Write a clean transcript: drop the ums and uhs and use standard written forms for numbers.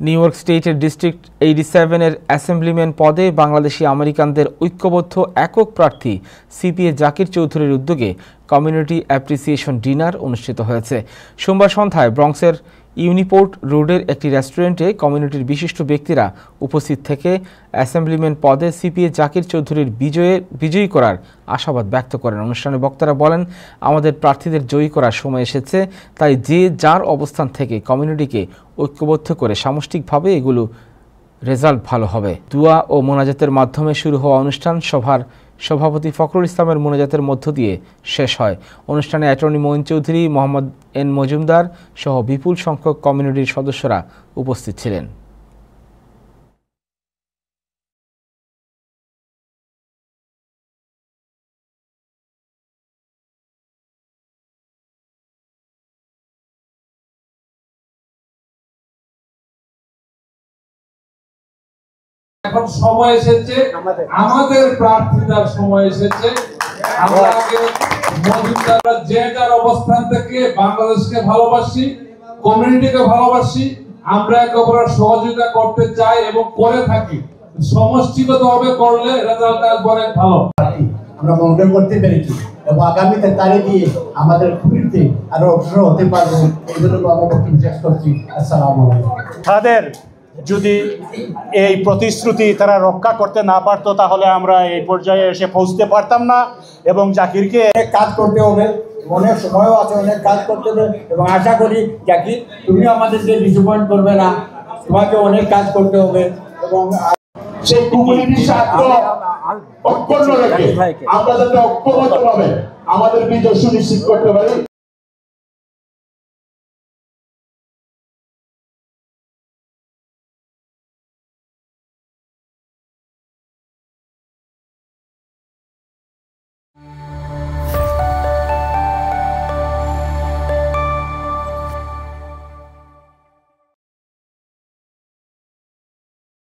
New York স্টেটের district 87-এর assemblyman পদে বাংলাদেশি আমেরিকানদের ঐক্যবদ্ধ একক প্রার্থী সিপিএ জাকির চৌধুরীর উদ্যোগে কমিউনিটি অ্যাপ্রিসিয়েশন ডিনার অনুষ্ঠিত হয়েছে। সোমবার সন্ধ্যায় ব্রঙ্কসের ইউনিপোর্ট রোডের একটি রেস্টুরেন্টে কমিউনিটির বিশিষ্ট ব্যক্তিরা উপস্থিত থেকে অ্যাসেম্বলিম্যান পদে সিপিএ জাকির চৌধুরীর বিজয়ী করার আশাবাদ ব্যক্ত করেন। অনুষ্ঠানে বক্তারা বলেন, আমাদের প্রার্থীদের জয়ী করার সময় এসেছে, তাই যে যার অবস্থান থেকে কমিউনিটিকে ঐক্যবদ্ধ করে সামষ্টিকভাবে এগুলো রেজাল্ট ভালো হবে। দুয়া ও মোনাজাতের মাধ্যমে শুরু হওয়া অনুষ্ঠান সভার সভাপতি ফখরুল ইসলামের মোনাজাতের মধ্য দিয়ে শেষ হয়। অনুষ্ঠানে অ্যাটর্নি মঈন চৌধুরী, মোহাম্মদ এন মজুমদার সহ বিপুল সংখ্যক কমিউনিটির সদস্যরা উপস্থিত ছিলেন। এখন সময় এসেছে, আমাদের প্রার্থীদের সময় এসেছে। আমরা মজুমদাররা যে যার অবস্থান থেকে বাংলাদেশকে ভালোবাসি, কমিউনিটিকে ভালোবাসি, আমরা একে অপরের সহযোগিতা করতে চাই এবং করে থাকি। সমষ্টিগতভাবে করলে রেজাল্ট আসবে অনেক ভালো। আমরা মনে করতে পেরেছি এবং আগামীতে তারে দিয়ে আমাদের খুঁড়িতে আরো অগ্রসর হতে পারবো, এই জন্য আমরা বক্তব্য শেষ করছি। আসসালামু আলাইকুম। তাদের যদি এই প্রতিশ্রুতি তারা রক্ষা করতে না পারতো তাহলে আমরা এই পর্যায়ে এসে পৌঁছতে পারতাম না। এবং জাকিরকে কাজ করতে হবে, অনেক সময়ও আছে, অনেক কাজ করতে হবে এবং আশা করি জাকির তুমিও আমাদেরকে ডিসঅ্যাপয়েন্ট করবে না, তোমাকে অনেক কাজ করতে হবে এবং সেই কমিউনিটির স্বার্থ অক্ষুণ্ণ রেখে আমরা যাতে ঐক্যবদ্ধভাবে আমাদের বিজয় সুনিশ্চিত করতে পারি।